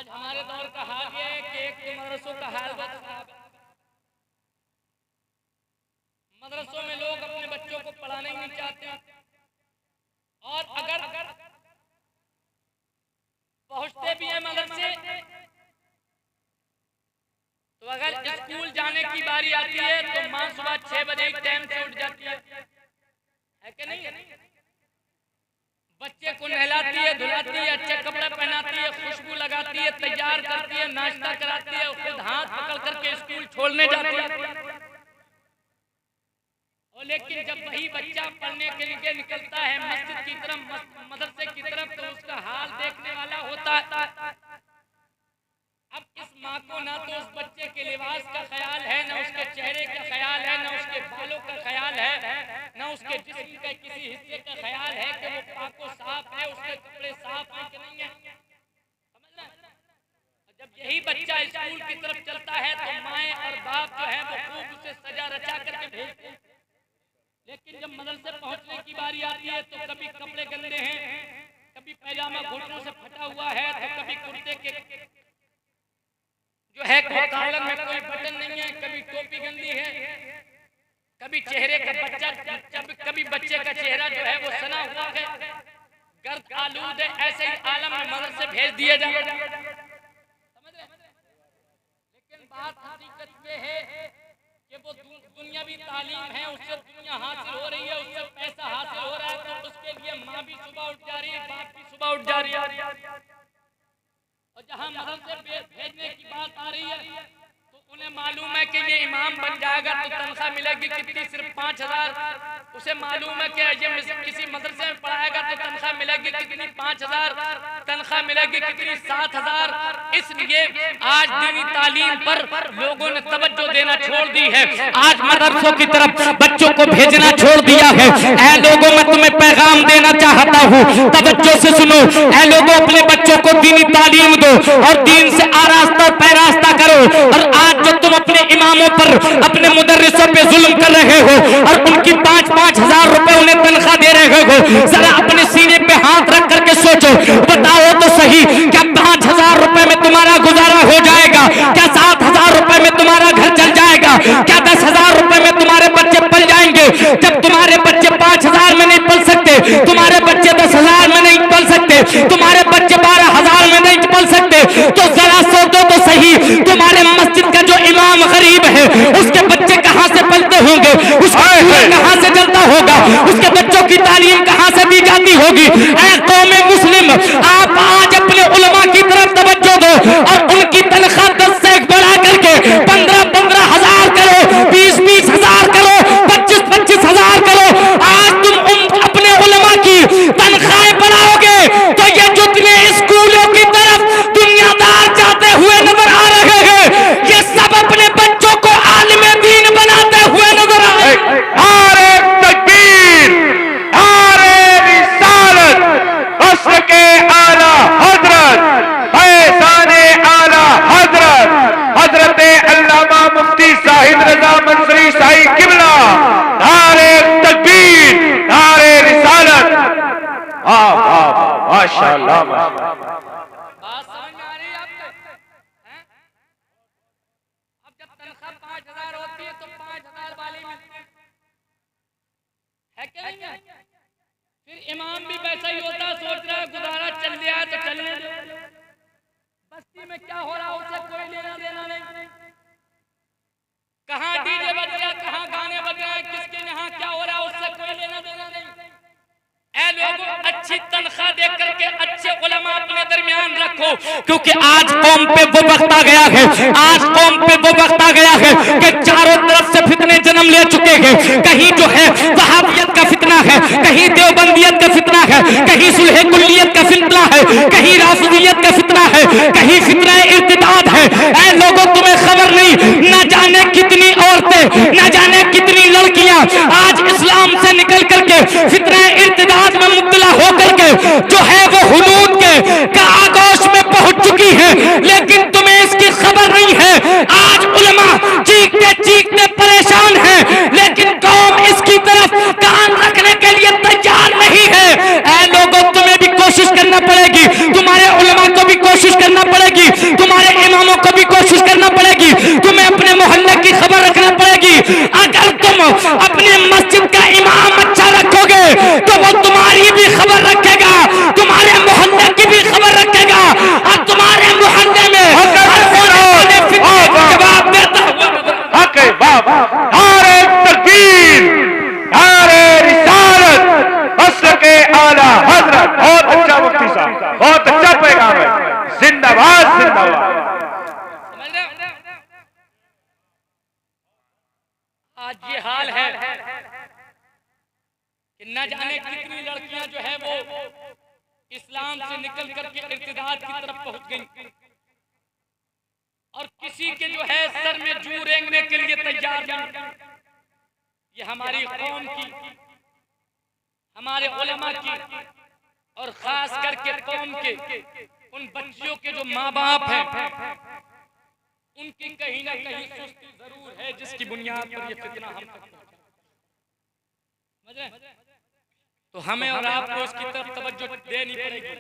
आज हमारे दौर का हाल ये है कि एक तो मदरसों का हाल बहुत खराब है। मदरसों में लोग अपने बच्चों को पढ़ाना ही नहीं चाहते, और अगर पहुंचते भी हैं मदरसे तो अगर स्कूल जाने की बारी आती है तो माँ सुबह 6 बजे टाइम से उठ जाती है कि नहीं? बच्चे को नहलाती है, धुलाती है, अच्छे कपड़े पहनाती है, खुशबू लगाती है, तैयार करती है, नाश्ता कराती है, खुद हाथ पकड़ करके स्कूल छोड़ने जाती है। और लेकिन जब वही बच्चा पढ़ने के लिए निकलता है मस्जिद की तरफ, मदरसे की तरफ, तो उसका हाल देखने वाला होता है। अब इस माँ को ना तो उस बच्चे के लिबास का ख्याल है, ना उसके चेहरे का ख्याल है, ना उसके बालों का ख्याल है, ना उसके जिस्म के किसी हिस्से का ख्याल है कि वो पाको साफ है, उसके कपड़े साफ हैं कि नहीं है। समझना? जब यही बच्चा स्कूल की तरफ चलता है तो माएँ और बाप जो है वो खूब उसे सजा रचा करके भेजते हैं। लेकिन जब मदरसे पहुंचने की बारी आती है तो कभी कपड़े गंदे हैं, कभी पैजामा घुटनों से फटा हुआ है, तो कभी कुर्ते के जो है कॉलर में कोई बटन नहीं है, कभी टोपी गंदी है, कभी चेहरे का कभी बच्चे का चेहरा जो है वो सना हुआ है, गर्द आलूद है। ऐसे ही आलम में मदरसे भेज दिए जाए। समझ रहे? लेकिन बात हकीकत ये है कि वो दुनियावी तालीम है, उससे दुनिया हासिल हो रही है, उससे पैसा हासिल हो रहा है, तो उसके लिए माँ भी सुबह उठ जा रही है, बाप भी सुबह उठ जा रही है। और जहाँ मदरसे भेजने की बात आ रही है तो उन्हें मालूम है कि ये इमाम बन जाएगा तो तनख्वाह मिलेगी कितनी, सिर्फ 5,000। उसे मालूम है कि ये किसी मदरसे में पढ़ाएगा तो तनख्वाह मिलेगी कितनी, 5,000। तनख्वाह मिलेगी कितनी, 7,000। इसलिए आज दीनी तालीम पर लोगों ने तवज्जो देना छोड़ दी है। आज मदरसों की तरफ बच्चों को भेजना छोड़ दिया है। ऐ लोगों, मैं तुम्हें पैगाम देना चाहता हूँ, तवज्जो से सुनो। ऐ लोगों, अपने बच्चों को दीनी तालीम दो और दीन से आरास्ता पैरास्ता करो। और आज जो तुम अपने इमामों पर, अपने मुदर्रिसों पे जुल्म कर रहे हो और उनकी 5-5 हजार रुपए उन्हें तनख्वाह दे रहे हो, जरा अपने सीने पे हाथ रख करके सोचो, बताओ तो सही, क्या 5,000 रुपए में तुम्हारा गुजारा हो जाएगा? क्या 7,000 रुपए में तुम्हारा घर चल जाएगा? क्या 10,000 रुपए में तुम्हारे बच्चे पल जाएंगे? जब तुम्हारे बच्चे 5,000 में नहीं पल सकते, तुम्हारे बच्चे 10,000 में नहीं पल सकते, तुम्हारे बच्चे 12,000 में नहीं पल सकते, तो जरा सोचो तो सही, तुम्हारे मस्जिद का जो इमाम गरीब है उसके बच्चे कहां से पलते होंगे, उसका कहां से चलता होगा, उसके बच्चों की तालीम कहां से दी जाती होगी। ऐ कौम मुस्लिम, आप आज अपने उलमा की तरफ तवज्जो दो और उनकी तनख्वाह 10 से बढ़ा करके 15-15 हजार करो, 20-20 हजार करो, 25-25 हजार करो। आज तुम अपने उलमा की तनख्वाहें बढ़ाओगे तो ये जितने स्कूलों की तरफ दुनियादार जाते हुए नजर आ रहे हैं, ये सब अपने बच्चों को आलिम दीन बनाते हुए नजर आए। नारे तकबीर, नारे रिसालत, अस्र के आला हजरत, फैज़ाने आला हजरत, हजरत अल्लामा मुफ्ती साहिद रजा मंसरी शाही किबला। नारे तकबीर, नारे रिसालत। माशाअल्लाह, माशाअल्लाह। बात समझ में आ रही है आपको? अब जब तनख्वाह 5,000 होती है तो 5,000 वाले मिलते हैं, है क्या नहीं है? फिर इमाम भी वैसा ही होता, सोच रहा है गुजारा चल गया तो चलने दो। बस्ती में क्या हो रहा है उससे कोई लेना देना नहीं। कहाँ डीजे बज रहा है, कहाँ गाने बज रहे हैं, किसके यहाँ क्या हो रहा है उससे कोई लेना देना नहीं। ऐ लोगों, अच्छी तनख्वाह दे करके अच्छे उलमा अपने दरमियान रखो, क्योंकि आज कौम पे वो वक्त आ गया है, आज कौम पे वो वक्त आ गया है कि चारों तरफ से फितने जन्म ले चुके हैं। कहीं जो है वहाबियत का फितना है, कहीं देवबंदियत का फितना है, कहीं सुलह कुल्लियत का फितना है, कहीं राफिदियत का फितना है, कहीं फितना इर्तिदाद है। ऐ लोगों, तुम्हें खबर नहीं, न जाने कितनी औरतें, न जाने कितनी लड़कियां आज इस्लाम से निकल करके फितना इर्तिदाद में मुब्तला होकर के जो है वो हुदूद के आगोश में पहुंच चुकी है, लेकिन तुम्हें इसकी खबर नहीं है। आज उलमा चीखते चीखते परेशान है, लेकिन कौम इसकी तरफ कान रखने के लिए तैयार नहीं है। ऐ लोगों, तुम्हें भी कोशिश करना पड़ेगी, तुम्हारे उलमा को भी कोशिश करना पड़ेगी जिंदाबाद जिंदाबाद। समझ रहे हो? आज ये हाल है कि न जाने कितनी लड़कियां जो है वो इस्लाम से निकल करके इर्तिदाद की तरफ पहुंच गई और किसी के जो है सर में जू रेंगने के लिए तैयार नहीं। ये हमारी कौम की, हमारे उलमा की और खास करके कौम के उन बच्चियों के जो माँ बाप हैं उनकी कहीं ना कहीं सुस्ती जरूर है, जिसकी बुनियाद पर ये फितना हम तक पहुंचा। समझ रहे हैं? तो हमें और आपको इसकी तरफ तवज्जो देनी पड़ेगी।